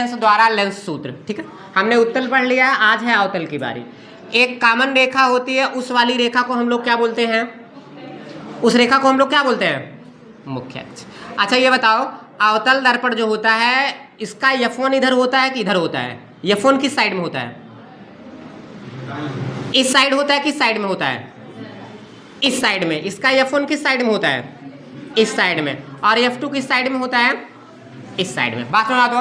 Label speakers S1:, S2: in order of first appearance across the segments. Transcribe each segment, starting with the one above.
S1: Lens द्वारा lens सूत्र। ठीक है, हमने उत्तल पढ़ लिया, आज है अवतल की बारी। एक कॉमन रेखा होती है, उस वाली रेखा को हम लोग क्या बोलते हैं? उस रेखा को हम लोग क्या बोलते हैं? मुख्य अक्ष। अच्छा ये बताओ, अवतल दर्पण जो होता है इसका F1 इधर होता है कि इधर होता है? F1 किस साइड में होता है? इस साइड होता है, किस साइड में होता है? इस साइड में। इसका F1 किस साइड में होता है? इस साइड में। और F2 किस साइड में होता है? इस साइड में। बात सुना दो।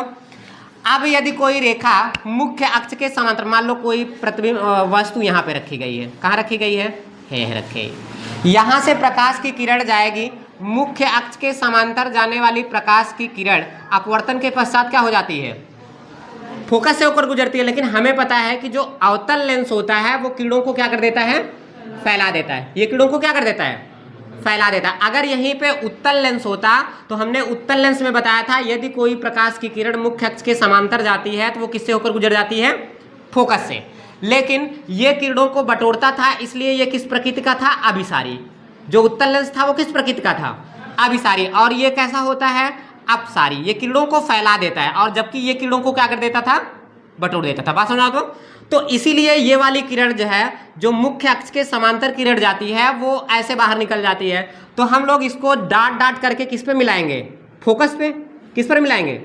S1: अब यदि कोई रेखा मुख्य अक्ष के समांतर, मान लो कोई प्रतिबिंब वस्तु यहाँ पे रखी गई है, कहाँ रखी गई है? रखी। यहाँ से प्रकाश की किरण जाएगी, मुख्य अक्ष के समांतर जाने वाली प्रकाश की किरण अपवर्तन के पश्चात क्या हो जाती है? फोकस से होकर गुजरती है। लेकिन हमें पता है कि जो अवतल लेंस होता है वो किरणों को क्या कर देता है? फैला देता है। ये किरणों को क्या कर देता है? फैला देता है। अगर यहीं पे उत्तल लेंस होता तो हमने उत्तल लेंस में बताया था यदि कोई प्रकाश की किरण मुख्य अक्ष के समांतर जाती है तो वो किससे होकर गुजर जाती है? फोकस से। लेकिन ये किरणों को बटोरता था, इसलिए ये किस प्रकृति का था? अभिसारी। जो उत्तल लेंस था वो किस प्रकृति का था? अभिसारी। और ये कैसा होता है? अपसारी। ये किरणों को फैला देता है, और जबकि ये किरणों को क्या कर देता था? बटोर देता था। बात समझा तो इसीलिए ये वाली किरण जो है, जो मुख्य अक्ष के समांतर किरण जाती है, वो ऐसे बाहर निकल जाती है। तो हम लोग इसको डाट डाट करके किस पे मिलाएंगे? फोकस पे। किस पर मिलाएंगे?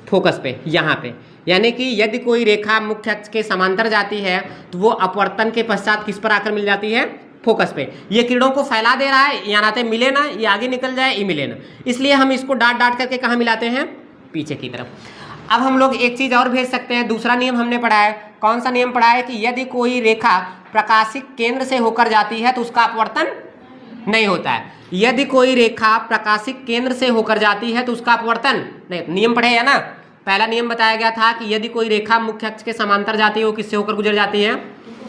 S1: फोकस पे, यहाँ पे। यानी कि यदि कोई रेखा मुख्य अक्ष के समांतर जाती है तो वो अपवर्तन के पश्चात किस पर आकर मिल जाती है? फोकस पे। ये किरणों को फैला दे रहा है, यहाँ आते मिले ना, ये आगे निकल जाए, ये मिले ना, इसलिए हम इसको डाट डाट करके कहाँ मिलाते हैं? पीछे की तरफ। अब हम लोग एक चीज और भेज सकते हैं। दूसरा नियम हमने पढ़ा है। कौन सा नियम पढ़ा है? कि यदि कोई रेखा प्रकाशिक केंद्र से होकर जाती है तो उसका अपवर्तन नहीं होता है। यदि कोई रेखा प्रकाशिक केंद्र से होकर जाती है तो उसका अपवर्तन नहीं। नियम पढ़े है ना? पहला नियम बताया गया था कि यदि कोई रेखा मुख्य अक्ष के समांतर जाती है वो किससे होकर गुजर जाती है?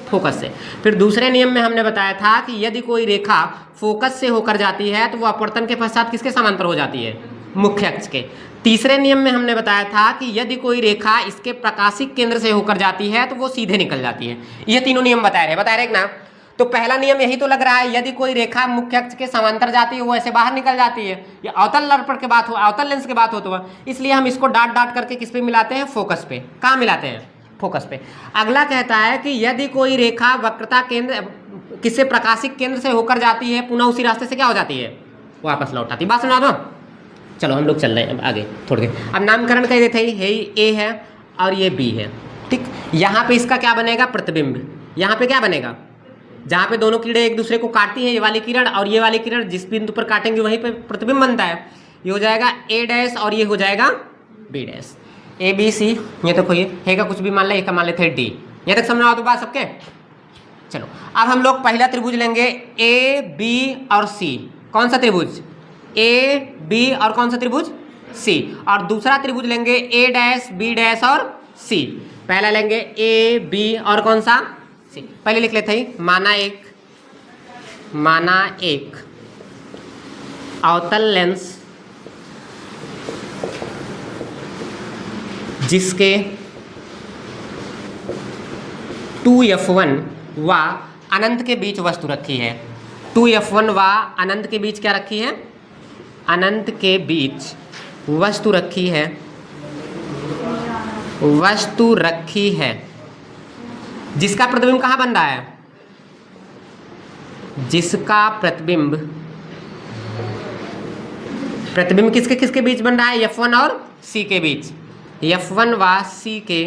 S1: फोकस से। फिर दूसरे नियम में हमने बताया था कि यदि कोई रेखा फोकस से होकर जाती है तो वो अपवर्तन के पश्चात किसके समांतर हो जाती है? मुख्य अक्ष के। तीसरे नियम में हमने बताया था कि यदि कोई रेखा इसके प्रकाशिक केंद्र से होकर जाती है तो वो सीधे निकल जाती है। ये तीनों नियम बताए रहे ना? तो पहला नियम यही तो लग रहा है, यदि कोई रेखा मुख्य अक्ष के समांतर जाती है वो ऐसे बाहर निकल जाती है। ये अवतल दर्पण के बात हो, अवतल लेंस की बात हो तो इसलिए हम इसको डाट डाट करके किस पे मिलाते हैं? फोकस पे। कहाँ मिलाते हैं? फोकस पे। अगला कहता है कि यदि कोई रेखा वक्रता केंद्र किससे प्रकाशिक केंद्र से होकर जाती है, पुनः उसी रास्ते से क्या हो जाती है? वापस लौट आती है। बात सुना दो। चलो हम लोग चल रहे हैं आगे थोड़ी देर। अब नामकरण कर देते हैं। ए है और ये बी है। ठीक, यहाँ पे इसका क्या बनेगा? प्रतिबिंब। यहाँ पे क्या बनेगा? जहाँ पे दोनों किरणें एक दूसरे को काटती हैं, ये वाली किरण और ये वाली किरण, जिस बिंदु पर काटेंगे वहीं पे प्रतिबिंब बनता है। ये हो जाएगा ए डैश और ये हो जाएगा B dash. A B C. ये तो कोई है का कुछ भी मान ले, एक का मान लेते हैं डी। यहाँ तक समझ आओ तो बात सबके। चलो अब हम लोग पहला त्रिभुज लेंगे ए बी और सी। कौन सा त्रिभुज? ए बी और कौन सा त्रिभुज? सी। और दूसरा त्रिभुज लेंगे ए डैश बी डैश और सी। पहला लेंगे ए बी और कौन सा? सी। पहले लिख लेते हैं माना एक अवतल लेंस जिसके 2f1 व अनंत के बीच वस्तु रखी है। 2f1 व अनंत के बीच क्या रखी है? अनंत के बीच वस्तु रखी है। वस्तु रखी है जिसका प्रतिबिंब कहाँ बन रहा है? जिसका प्रतिबिंब किसके किसके बीच बन रहा है? F1 और C के बीच। F1 व C के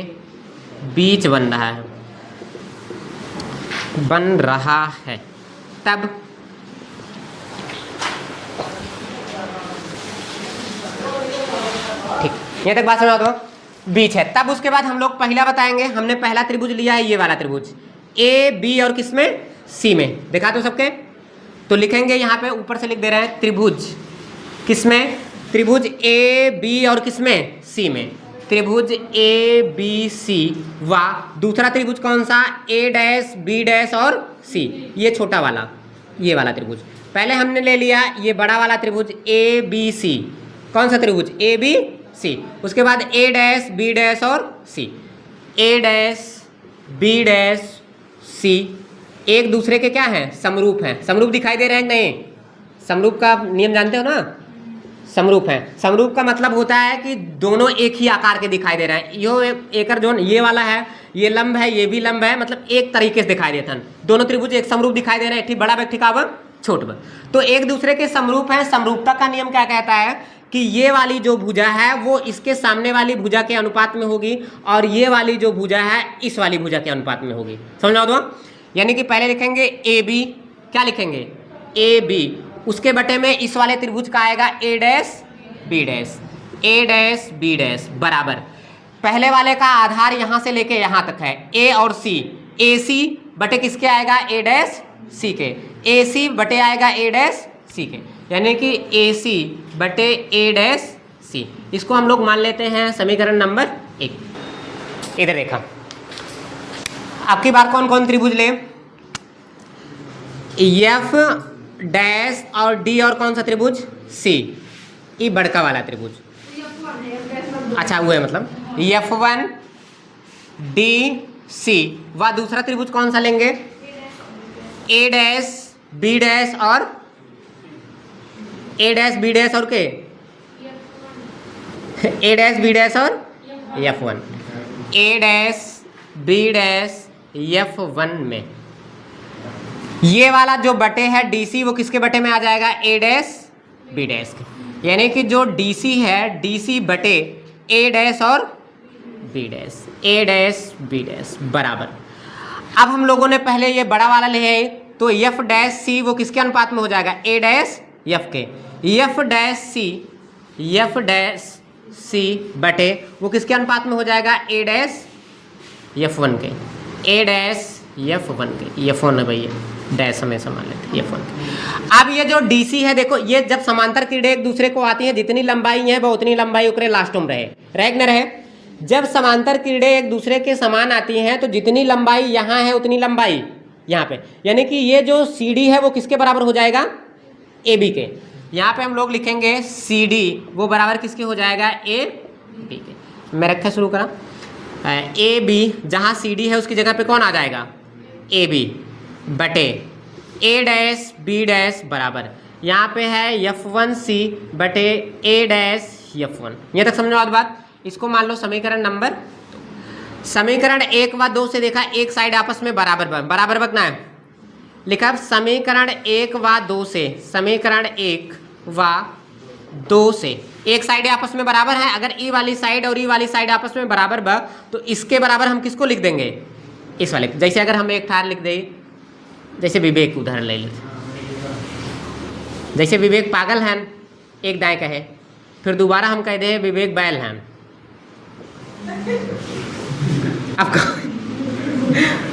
S1: बीच बन रहा है। तब ठीक, यहाँ तक बात समझा दो। बीच है। तब उसके बाद हम लोग पहला बताएंगे। हमने पहला त्रिभुज लिया है, ये वाला त्रिभुज ए बी और किसमें? सी में। दिखा दो सबके। तो लिखेंगे यहाँ पे ऊपर से लिख दे रहे हैं त्रिभुज किसमें? त्रिभुज ए बी और किसमें? सी में। त्रिभुज ए बी सी व दूसरा त्रिभुज कौन सा? ए डैश बी डैश और सी। ये छोटा वाला, ये वाला त्रिभुज। पहले हमने ले लिया ये बड़ा वाला त्रिभुज ए बी सी। कौन सा त्रिभुज? A B C. उसके बाद ए डैश बी डैश और C. A dash B dash C एक दूसरे के क्या हैं? समरूप हैं। समरूप दिखाई दे रहे हैं नहीं? समरूप का नियम जानते हो ना? समरूप है। समरूप का मतलब होता है कि दोनों एक ही आकार के दिखाई दे रहे हैं। यो एक जो ये वाला है, ये लंब है, ये भी लंब है, मतलब एक तरीके से दिखाई देता है। दोनों त्रिभुज एक समरूप दिखाई दे रहे हैं, ठीक बड़ा व्यक्ति का छोट ब, तो एक दूसरे के समरूप है। समरूपता का नियम क्या कहता है कि ये वाली जो भुजा है वो इसके सामने वाली भुजा के अनुपात में होगी और ये वाली जो भुजा है इस वाली भुजा के अनुपात में होगी। समझ आओ? यानी कि पहले लिखेंगे ए बी, क्या लिखेंगे ए बी, उसके बटे में इस वाले त्रिभुज का आएगा ए डैश बी डैश, ए डैश बी डैश बराबर पहले वाले का आधार यहाँ से लेके यहाँ तक है ए और सी, ए सी बटे किसके आएगा ए डैश सी के, ए सी बटे आएगा ए डैश सी के, यानी कि ए सी बटे ए डैश सी। इसको हम लोग मान लेते हैं समीकरण नंबर 1। इधर देखा, अब की बार कौन कौन त्रिभुज ले, एफ डैश और डी और कौन सा त्रिभुज सी, ये बड़का वाला त्रिभुज। अच्छा वो है मतलब F1 डी सी, व दूसरा त्रिभुज कौन सा लेंगे ए डैश बी डैश और ए डैश बी डैश और के ए डैश बी डैश और F1, ए डैश बी डैश F1 में ये वाला जो बटे है DC वो किसके बटे में आ जाएगा ए डैश बी डैश के, यानी कि जो DC है DC बटे ए डैश और बी डैश, ए डैश बी डैश बराबर। अब हम लोगों ने पहले ये बड़ा वाला लिया है तो F डैश सी वो किसके अनुपात में हो जाएगा ए डैश F के, F डैश सी बटे वो किसके अनुपात में हो जाएगा ए डैश F1 के, ए डैश F1 के, F1 है भैया डैश हमेशा मान लेते हैं F1। अब ये जो DC है देखो, ये जब समांतर किरणें एक दूसरे को आती हैं जितनी लंबाई है वो उतनी लंबाई उकरे लास्ट में रहे न रहे। जब समांतर किरणें एक दूसरे के समान आती हैं तो जितनी लंबाई यहाँ है उतनी लंबाई यहाँ पे, यानी कि ये जो CD है वो किसके बराबर हो जाएगा AB के। यहाँ पे हम लोग लिखेंगे CD वो बराबर किसके हो जाएगा AB के। मैं रखा शुरू करा AB, जहाँ CD है उसकी जगह पे कौन आ जाएगा AB बटे ए डैश बी डैश बराबर यहाँ पे है F1C बटे ए डैश F1। यहाँ तक समझो बात। इसको मान लो समीकरण नंबर 2। समीकरण 1 व 2 से देखा एक साइड आपस में बराबर बकना है, लिखा समीकरण 1 व 2 से, समीकरण 1 व 2 से एक साइड आपस में बराबर है। अगर ई वाली साइड और ई वाली साइड आपस में बराबर बा तो इसके बराबर हम किसको लिख देंगे इस वाले। जैसे अगर हम एक ठार लिख दें, जैसे विवेक उदाहरण ले लेते, जैसे विवेक पागल हैं एक दाएं कहे, फिर दोबारा हम कह दे विवेक बैल हैं।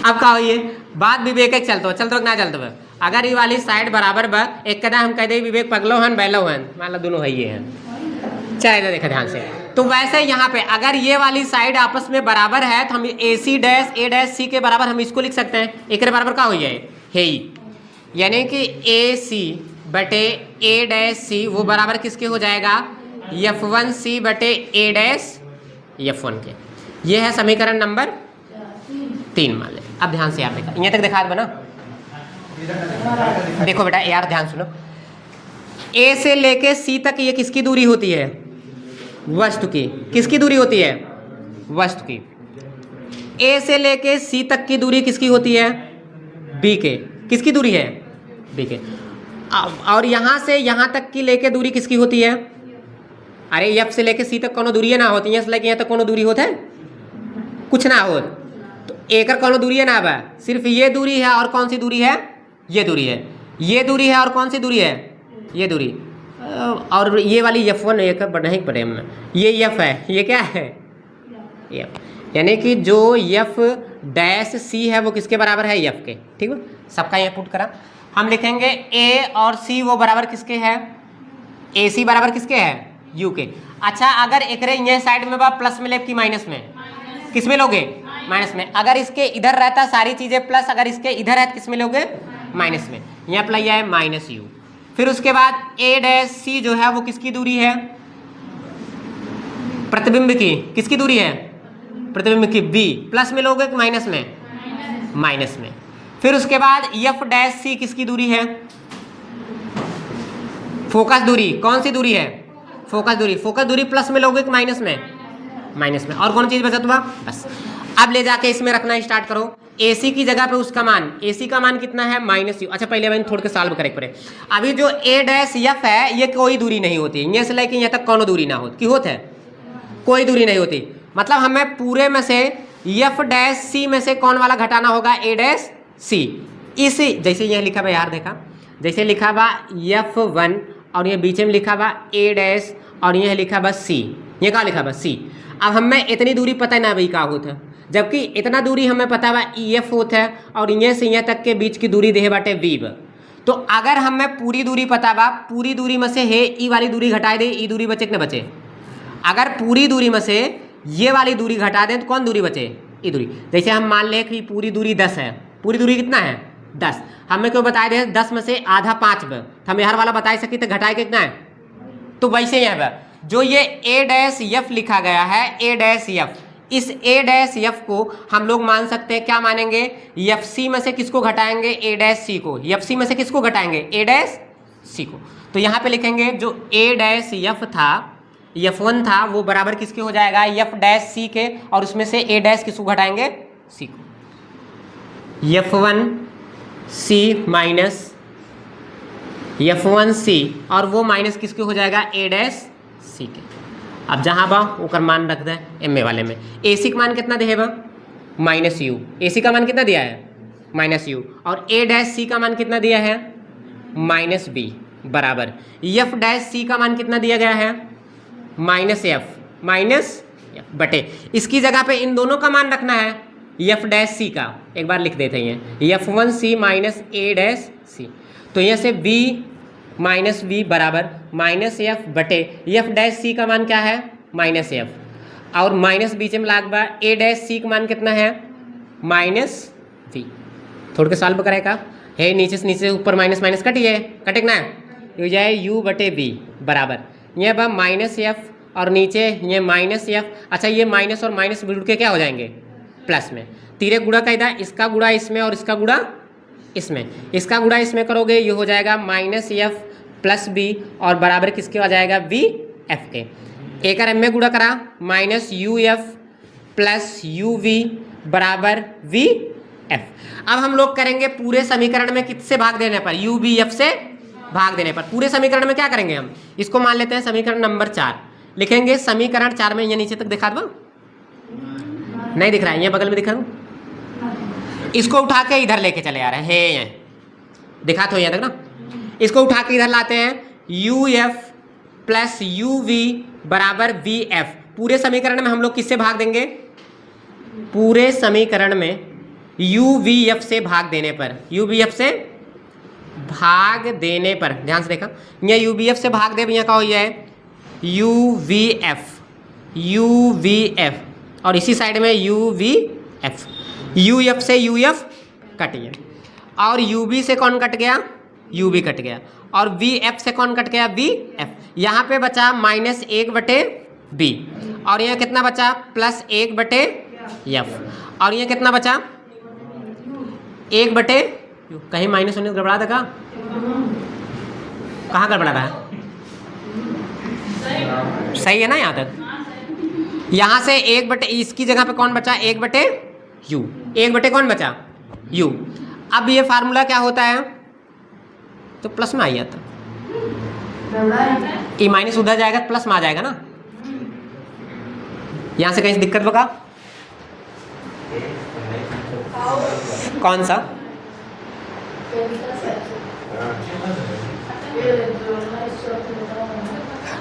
S1: अब कहो ये बात विवेक चलते ना चलते। अगर ये वाली साइड बराबर बा एक कदा हम कह दे विवेक पगलो हैं बैलो हैं, मान लो दोनों है ये हैं। चलिए देखा ध्यान से, तो वैसे यहाँ पे अगर ये वाली साइड आपस में बराबर है तो हम AC डैश ए डैश सी के बराबर हम इसको लिख सकते हैं। एक बराबर का हो जाए है, यानी कि AC बटे ए डैश सी वो बराबर किसके हो जाएगा F1C बटे ए डैश F1 के। ये है समीकरण नंबर 3 मान ले। अब ध्यान से आप देखा, यहाँ तक देखा बना। देखो बेटा यार ध्यान सुनो, A से लेके C तक ये किसकी दूरी होती है वस्तु की, किसकी दूरी होती है वस्तु की। A से लेके C तक की दूरी किसकी होती है B के, किसकी दूरी है B के। और यहाँ से यहाँ तक की लेके दूरी किसकी होती है, अरे F से लेके C तक कोनो दूरी ना होती है, इसलिए यहाँ तक कोनो दूरी होता है कुछ ना हो, तो एकर कोनो दूरी है ना बा, सिर्फ ये दूरी है। और कौन सी दूरी है ये दूरी है, ये दूरी है और कौन सी दूरी है ये दूरी। और ये वाली F1 एक नहीं पड़े में, ये F है, ये क्या है F, यानी कि जो F डैश C है वो किसके बराबर है F के। ठीक है, सबका ये पुट करा। हम लिखेंगे A और C वो बराबर किसके है, AC बराबर किसके है U के। अच्छा अगर एक ये साइड में बा प्लस में ले कि माइनस में, किस में लोगे माइनस में। अगर इसके इधर रहता सारी चीजें प्लस, अगर इसके इधर है तो किस में लोगे माइनस में। यहाँ अप्लाई है माइनस U। फिर उसके बाद A डैश C जो है वो किसकी दूरी है प्रतिबिंब की, किसकी दूरी है प्रतिबिंब की B, प्लस में लोगे कि माइनस में माइनस में। फिर उसके बाद F डैश C किसकी दूरी है फोकस दूरी, कौन सी दूरी है फोकस दूरी प्लस में लोगे कि माइनस में? माइनस में। और कौन चीज़ बचा तुम्हारा? बस। अब ले जाके इसमें रखना स्टार्ट करो। AC की जगह पे उसका मान, AC का मान कितना है? -u। अच्छा पहले मैंने थोड़ के सॉल्व करे पड़े। अभी जो A' है ये कोई दूरी नहीं होती, यहाँ से लेके यहाँ तक कोनो दूरी ना होती, होता है कोई दूरी नहीं होती। मतलब हमें पूरे में से F' में से कौन वाला घटाना होगा? A'. इसी जैसे यहाँ लिखा हुआ यार, देखा जैसे लिखा हुआ F1 और ये बीच में लिखा हुआ A' और ये लिखा हुआ C, ये कहाँ लिखा हुआ? C। अब हमें इतनी दूरी पता ना भाई क्या होता है, जबकि इतना दूरी हमें पता हुआ EF होता है और ये से यहाँ तक के बीच की दूरी दे बाटे V। तो अगर हमें पूरी दूरी पता हुआ, पूरी दूरी में से है ई वाली दूरी घटा दे, ई दूरी बचे कि न बचे? अगर पूरी दूरी में से ये वाली दूरी घटा दें तो कौन दूरी बचे? ई दूरी। जैसे हम मान लें कि पूरी दूरी 10 है, पूरी दूरी कितना है? 10। हमें क्यों बताए दे 10 में से आधा 5 में, हम यार वाला बता सकी तो घटाए कितना है? तो वैसे यहाँ पर जो ये A' लिखा गया है, A', इस A' को हम लोग मान सकते हैं, क्या मानेंगे? FC में से किसको घटाएंगे? A' को। FC में से किसको घटाएंगे? A' को। तो यहाँ पे लिखेंगे जो A' था, F1 था, वो बराबर किसके हो जाएगा? F' के, और उसमें से A' किसको घटाएंगे? C को। F1C माइनस F1C, और वो माइनस किसके हो जाएगा? A' के। अब जहाँ बा ओकर मान रख दे एम ए वाले में। AC का मान कितना दे बा? -u। AC का मान कितना दिया है? -u। और A' का मान कितना दिया है? -b बराबर F' का मान कितना दिया गया है? -f बटे इसकी जगह पे इन दोनों का मान रखना है, F' का। एक बार लिख देते हैं F1C माइनस A', तो यहाँ से b -v बराबर -f बटे F' का मान क्या है? -f, और माइनस बीच में लाग बा A' का मान कितना है? -v। थोड़ के सॉल्व करेगा है, नीचे से नीचे ऊपर माइनस माइनस कटिए, कटे ना हो जाए u बटे v बराबर यह बा -f और नीचे ये -f। अच्छा ये माइनस और माइनस जुड़ के क्या हो जाएंगे? प्लस में। तीरे गुणा कायदा, इसका गुणा इसमें और इसका गुणा इसमें, इसका गुणा इसमें करोगे ये हो जाएगा -f प्लस b और बराबर किसके आ जाएगा? vf के। एक एम में गुणा करा -uf प्लस uv बराबर vf। अब हम लोग करेंगे पूरे समीकरण में किससे भाग देने पर? uvf से भाग देने पर। पूरे समीकरण में क्या करेंगे हम? इसको मान लेते हैं समीकरण नंबर 4। लिखेंगे समीकरण 4 में, ये नीचे तक दिखा दो, नहीं दिख रहा है, ये बगल में दिखा दूँ, इसको उठा के इधर लेके चले आ रहे हैं, ये दिखा तो यहाँ तक ना। इसको उठा के इधर लाते हैं, uf प्लस uv बराबर vf। पूरे समीकरण में हम लोग किससे भाग देंगे? पूरे समीकरण में uvf से भाग देने पर, uvf से भाग देने पर, ध्यान से देखा, यहाँ uvf से भाग दे, यहाँ का हो जाए uvf और इसी साइड में uvf। uf से uf कट गया, और ub से कौन कट गया? ub कट गया, और vf से कौन कट गया? vf। यहाँ पे बचा -1 बटे b, और यहाँ कितना बचा? +1 बटे f, और यहाँ कितना बचा? 1 बटे, कहीं माइनस होने गड़बड़ा था? कहाँ गड़बड़ा रहा है? सही है ना यहाँ तक? यहाँ से 1 बटे, इसकी जगह पे कौन बचा? 1 बटे u, 1 बटे कौन बचा? u। अब ये फार्मूला क्या होता है? तो प्लस में आ जाता, ई माइनस उधर जाएगा प्लस में आ जाएगा ना। यहाँ से कहीं दिक्कत बका? कौन सा?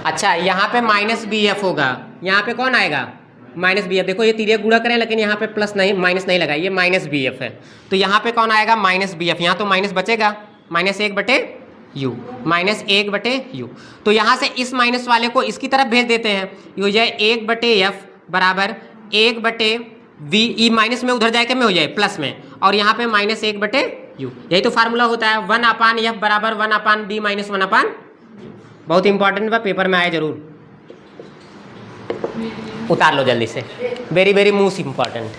S1: अच्छा यहाँ पे -bf होगा, यहाँ पे कौन आएगा? -bf। देखो ये तीरे गुणा करें लेकिन यहाँ पे प्लस नहीं, माइनस नहीं लगा, ये -bf है, तो यहाँ पे कौन आएगा? -bf। यहाँ तो माइनस बचेगा, -1 बटे u, -1 बटे u। तो यहाँ से इस माइनस वाले को इसकी तरफ भेज देते हैं, ये हो जाए 1 बटे f बराबर 1 बटे v, ई माइनस में उधर जाके में हो जाए प्लस में, और यहाँ पे -1 बटे u। यही तो फार्मूला होता है 1/f बराबर 1/b माइनस 1/। बहुत इंपॉर्टेंट बा, पेपर में आए जरूर, उतार लो जल्दी से, वेरी वेरी मोस्ट इम्पॉर्टेंट।